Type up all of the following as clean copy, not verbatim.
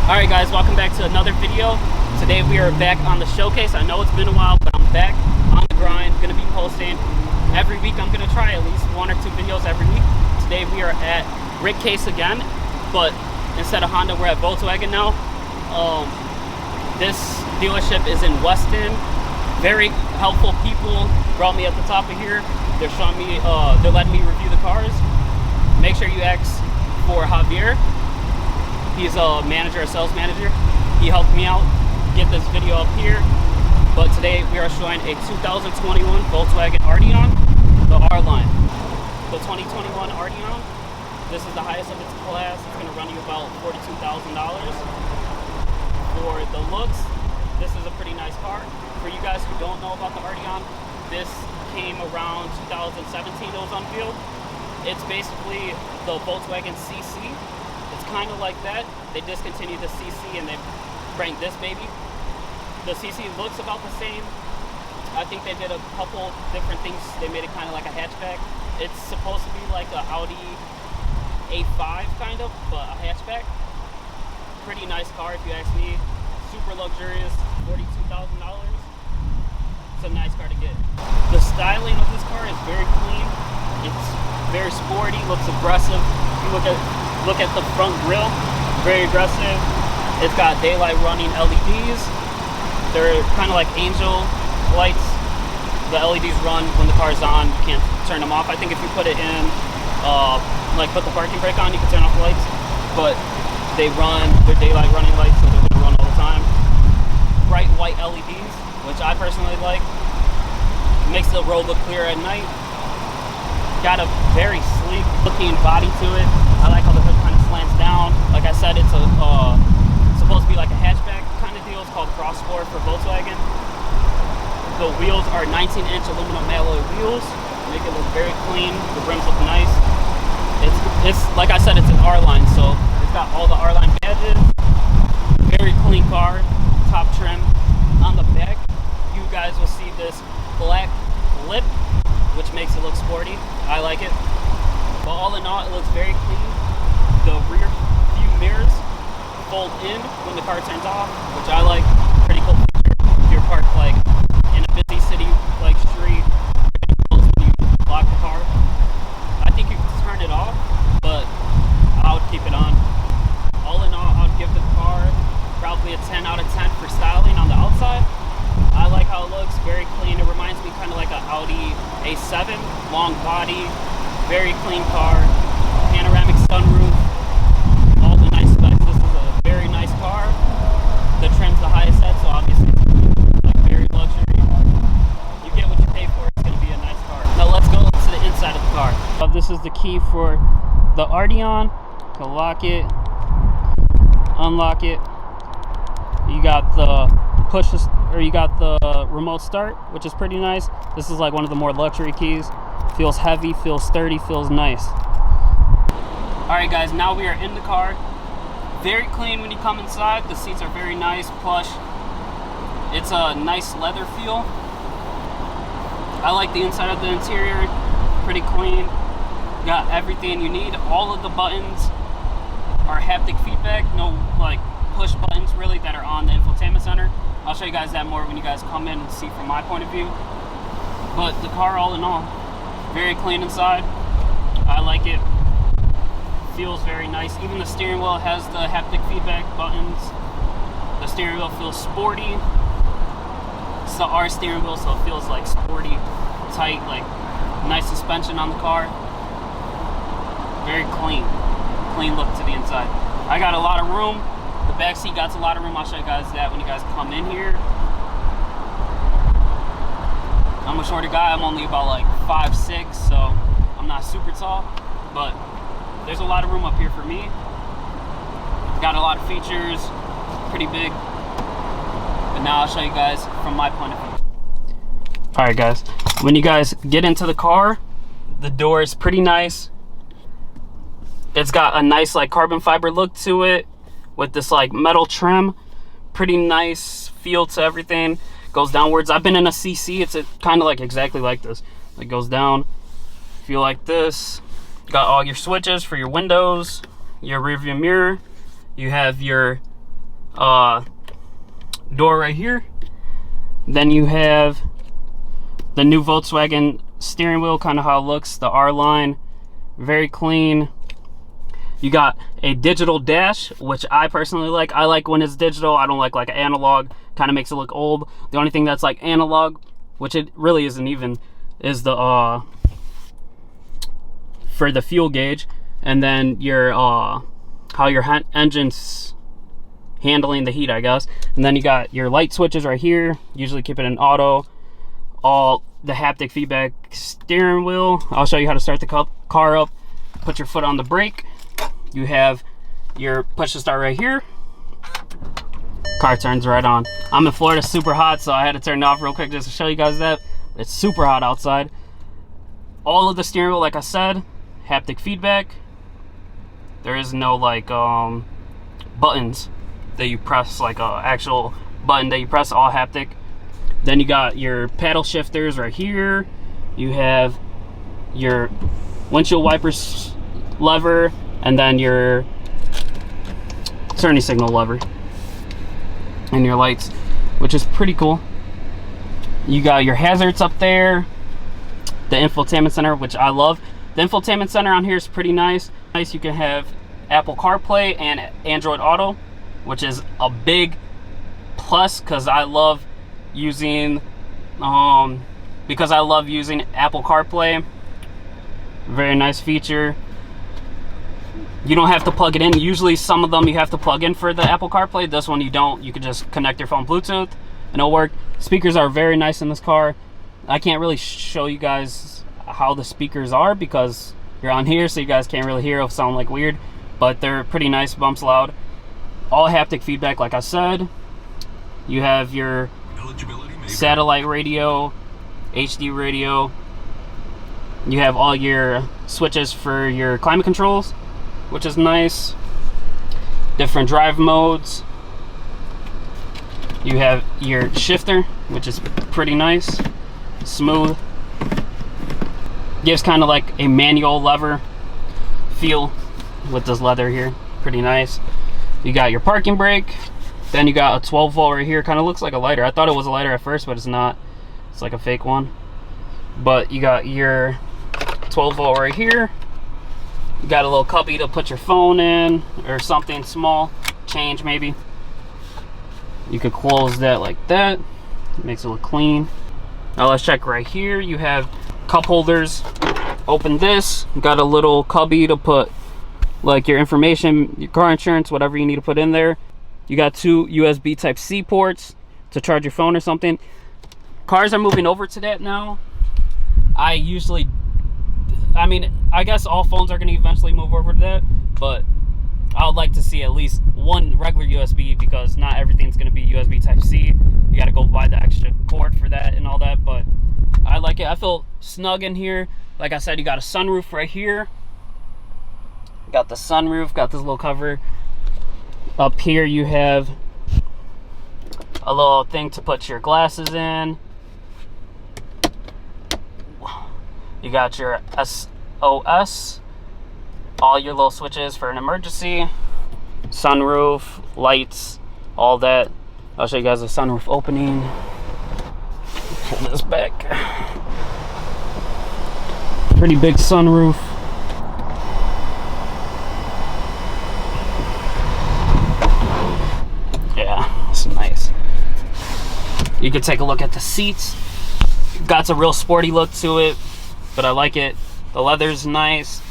Alright guys, welcome back to another video. Today we are back on the showcase. I know it's been a while, but I'm back on the grind. Gonna be posting every week. I'm gonna try at least 1 or 2 videos every week. Today we are at Rick Case again, but instead of Honda, we're at Volkswagen now. This dealership is in Weston. Very helpful people brought me at the top of here. They're showing me, they're letting me review the cars. Make sure you ask for Javier. He's a manager, a sales manager. He helped me out get this video up here. But today we are showing a 2021 Volkswagen Arteon, the R line. The 2021 Arteon, this is the highest of its class. It's gonna run you about $42,000. For the looks, this is a pretty nice car. For you guys who don't know about the Arteon, this came around 2017, it was unveiled. It's basically the Volkswagen CC. It's kind of like that. They discontinued the CC and they bring this baby. The CC looks about the same. I think they did a couple different things. They made it kind of like a hatchback. It's supposed to be like an Audi A5 kind of, but a hatchback. Pretty nice car if you ask me. Super luxurious, $42,000. It's a nice car to get. The styling of this car is very clean. It's very sporty, looks aggressive. You look at the front grille, very aggressive. It's got daylight running LEDs. They're kind of like angel lights. The LEDs run when the car's on. You can't turn them off. I think if you put it in, like put the parking brake on, you can turn off the lights. But they run, they're daylight running lights, so they're gonna run all the time. Bright white LEDs, which I personally like. Makes the road look clear at night. Got a very sleek looking body to it. I like how the hood kind of slants down. Like I said, it's a supposed to be like a hatchback kind of deal. It's called cross sport for Volkswagen. The wheels are 19-inch aluminum alloy wheels. Make it look very clean. The rims look nice. It's like I said, it's an R line, so it's got all the R line badges. Very clean car, top trim. On the back, you guys will see this black lip, which makes it look sporty. I like it. But all in all, it looks very clean. The rear view mirrors fold in when the car turns off, which I like. Pretty cool feature. If you're parked like in a busy city like street, when you lock the car. I think you can turn it off, but I would keep it on. All in all, I would give the car probably a 10 out of 10 for styling on the outside. I like how it looks, very clean. It reminds me kind of like an Audi A7, long body, very clean car, panoramic sunroof, all the nice specs. This is a very nice car. The trim's the highest set, so obviously it's like very luxury. You get what you pay for. It's going to be a nice car. Now let's go to the inside of the car. This is the key for the Arteon. You can lock it, unlock it. You got the you got the remote start, which is pretty nice. This is like one of the more luxury keys. Feels heavy, feels sturdy, feels nice. Alright guys, now we are in the car. Very clean when you come inside. The seats are very nice, plush. It's a nice leather feel. I like the inside of the interior. Pretty clean. Got everything you need. All of the buttons are haptic feedback. No like push buttons really that are on the infotainment center. I'll show you guys that more when you guys come in and see from my point of view. But the car, all in all, very clean inside. I like it. Feels very nice. Even the steering wheel has the haptic feedback buttons. The steering wheel feels sporty. It's the R steering wheel, so it feels like sporty, tight, like nice suspension on the car. Very clean. Clean look to the inside. I got a lot of room. The back seat got a lot of room. I'll show you guys that when you guys come in here. I'm a shorter guy. I'm only about like 5'6", so I'm not super tall, but there's a lot of room up here for me. Got a lot of features, pretty big. But now I'll show you guys from my point of view. All right, guys. When you guys get into the car, the door is pretty nice. It's got a nice like carbon fiber look to it, with this like metal trim. Pretty nice feel to everything. Goes downwards. I've been in a CC. It's kind of like exactly like this. It goes down. Feel like this. Got all your switches for your windows, your rear view mirror. You have your door right here. Then you have the new Volkswagen steering wheel, kind of how it looks, the R line, very clean. You got a digital dash, which I personally like. I like when it's digital. I don't like analog. Kind of makes it look old. The only thing that's like analog, which it really isn't even, is the for the fuel gauge, and then your how your engine's handling the heat, I guess. And then you got your light switches right here. Usually keep it in auto. All the haptic feedback steering wheel. I'll show you how to start the car up. Put your foot on the brake. You have your push to start right here. Car turns right on. I'm in Florida, super hot, so I had to turn it off real quick just to show you guys that. It's super hot outside. All of the steering wheel, like I said, haptic feedback. There is no like buttons that you press, like a actual button that you press, all haptic. Then you got your paddle shifters right here. You have your windshield wipers lever, and then your turning signal lever, and your lights, which is pretty cool. You got your hazards up there, the infotainment center, which I love. The infotainment center on here is pretty nice. You can have Apple CarPlay and Android Auto, which is a big plus because I love using Apple CarPlay. Very nice feature. You don't have to plug it in. Usually some of them you have to plug in for the Apple CarPlay. This one you don't. You can just connect your phone Bluetooth and it'll work. Speakers are very nice in this car. I can't really show you guys how the speakers are because you're on here, so you guys can't really hear. It'll sound like weird, but they're pretty nice, bumps loud. All haptic feedback, like I said. You have your satellite radio, HD radio. You have all your switches for your climate controls, which is nice. Different drive modes. You have your shifter, which is pretty nice, smooth. Gives kind of like a manual lever feel with this leather here, pretty nice. You got your parking brake. Then you got a 12 volt right here. Kind of looks like a lighter. I thought it was a lighter at first, but it's not. It's like a fake one. But you got your 12 volt right here. You got a little cubby to put your phone in or something small, change maybe. You could close that like that. It makes it look clean. Now let's check right here. You have cup holders. Open this. You got a little cubby to put like your information, your car insurance, whatever you need to put in there. You got two USB Type-C ports to charge your phone or something. Cars are moving over to that now. I guess all phones are going to eventually move over to that, but I would like to see at least one regular USB because not everything's going to be USB Type-C. You got to go buy the extra cord for that and all that, but I like it. I feel snug in here. Like I said, you got a sunroof right here. Got the sunroof, got this little cover. Up here you have a little thing to put your glasses in. You got your SOS, all your little switches for an emergency, sunroof, lights, all that. I'll show you guys the sunroof opening. Pull this back. Pretty big sunroof. Yeah, it's nice. You can take a look at the seats. Got a real sporty look to it, but I like it. The leather's nice.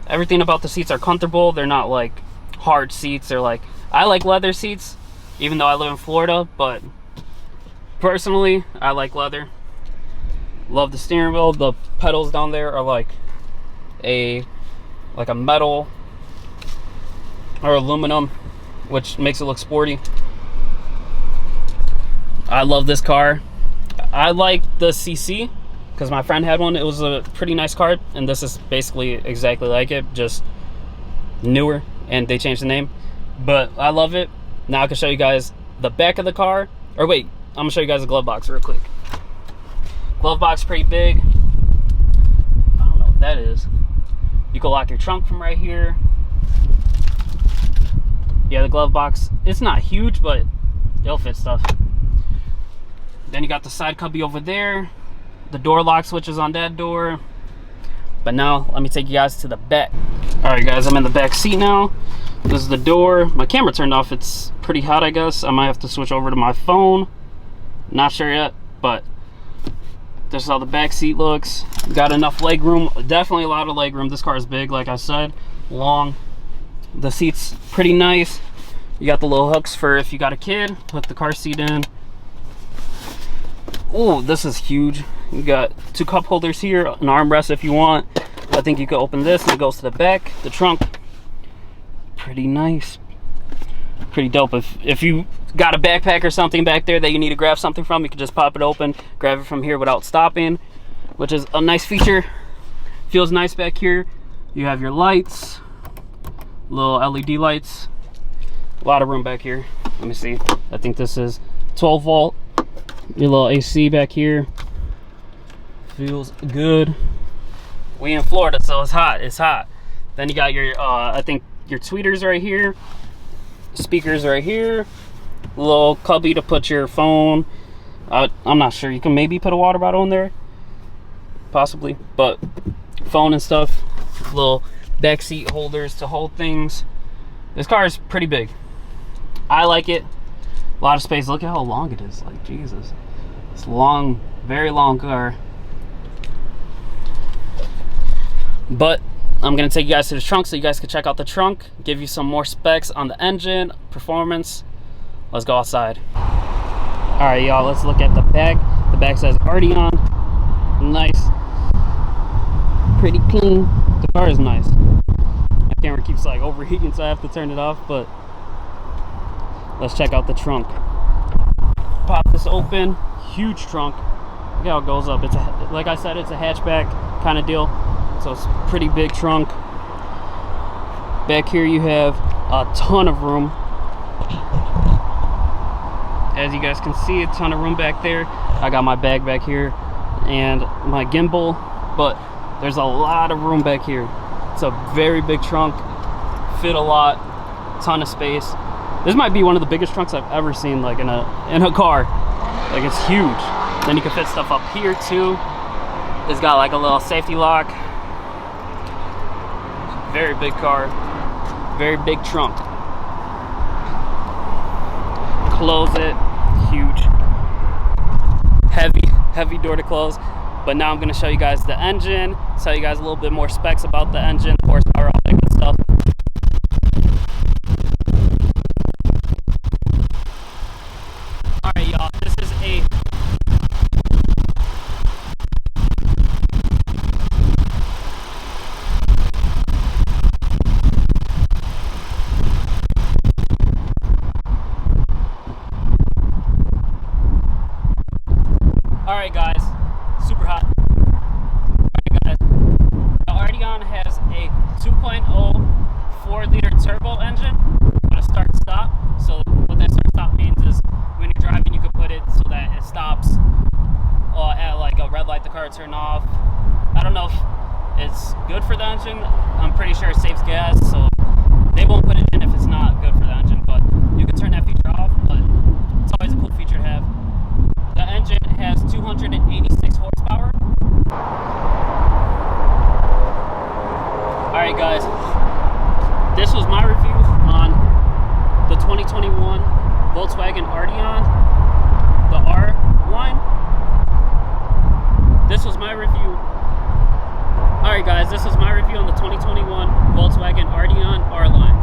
Everything about the seats are comfortable. They're not like hard seats. They're like, I like leather seats, even though I live in Florida, but personally, I like leather. Love the steering wheel. The pedals down there are like a metal or aluminum, which makes it look sporty. I love this car. I like the CC because my friend had one. It was a pretty nice car, and this is basically exactly like it, just newer, and they changed the name. But I love it. Now I can show you guys the back of the car. Or wait, I'm gonna show you guys the glove box real quick. Glove box pretty big. I don't know what that is. You can lock your trunk from right here. Yeah, the glove box, it's not huge, but it'll fit stuff. Then you got the side cubby over there. The door lock switches on that door. But now, let me take you guys to the back. All right, guys, I'm in the back seat now. This is the door. My camera turned off. It's pretty hot, I guess. I might have to switch over to my phone. Not sure yet, but this is how the back seat looks. Got enough leg room. Definitely a lot of leg room. This car is big, like I said, long. The seat's pretty nice. You got the little hooks for if you got a kid, hook the car seat in. Oh, this is huge. You got 2 cup holders here, an armrest if you want. I think you can open this and it goes to the back. The trunk, pretty nice, pretty dope. If you got a backpack or something back there that you need to grab something from, you can just pop it open, grab it from here without stopping, which is a nice feature. Feels nice back here. You have your lights, little LED lights. A lot of room back here. Let me see. I think this is 12 volt. Your little AC back here. Feels good. We in Florida, so it's hot. It's hot. Then you got your, I think your tweeters right here. Speakers right here. Little cubby to put your phone. I'm not sure. You can maybe put a water bottle in there. Possibly. But phone and stuff. Little back seat holders to hold things. This car is pretty big. I like it. A lot of space. Look at how long it is. Like, Jesus. It's long, very long car. But I'm going to take you guys to the trunk so you guys can check out the trunk, give you some more specs on the engine, performance. Let's go outside. All right, y'all, let's look at the back. The back says Arteon. Nice. Pretty clean. The car is nice. My camera keeps like overheating, so I have to turn it off, but let's check out the trunk. Pop this open. Huge trunk. Look how it goes up. It's a, like I said, it's a hatchback kind of deal. So it's a pretty big trunk. Back here you have a ton of room. As you guys can see, a ton of room back there. I got my bag back here and my gimbal, but there's a lot of room back here. It's a very big trunk, fit a lot, ton of space. This might be one of the biggest trunks I've ever seen, like in a car. Like, it's huge. Then you can fit stuff up here too. It's got like a little safety lock. Very big car, very big trunk. Close it, huge. Heavy door to close. But now I'm gonna show you guys the engine, tell you guys a little bit more specs about the engine, horsepower, all that good stuff. All right, y'all, this is a Alright guys, super hot. Alright guys, the Arteon has a 2.0 4-liter turbo engine with a start-stop. So what that start-stop means is when you're driving, you can put it so that it stops at like a red light, the car will turn off. I don't know if it's good for the engine. I'm pretty sure it saves gas, so they won't put it in if it's not good for the engine, but you can turn that feature off, but it's always a cool feature to have. The engine has 286 horsepower. Alright guys, this was my review on the 2021 Volkswagen Arteon, the R line. This was my review. Alright guys, this was my review on the 2021 Volkswagen Arteon R line.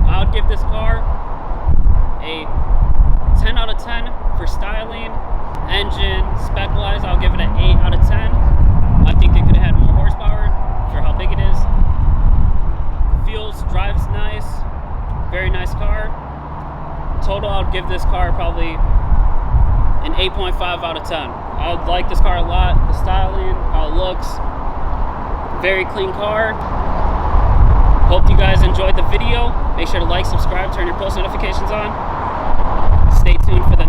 I would give this car a 10 out of 10 for styling, engine, spec-wise. I'll give it an 8 out of 10. I think it could have had more horsepower for how big it is. Feels, drives nice, very nice car. Total, I would give this car probably an 8.5 out of 10. I like this car a lot. The styling, how it looks, very clean car. Hope you guys enjoyed the video. Make sure to like, subscribe, turn your post notifications on. Stay tuned for the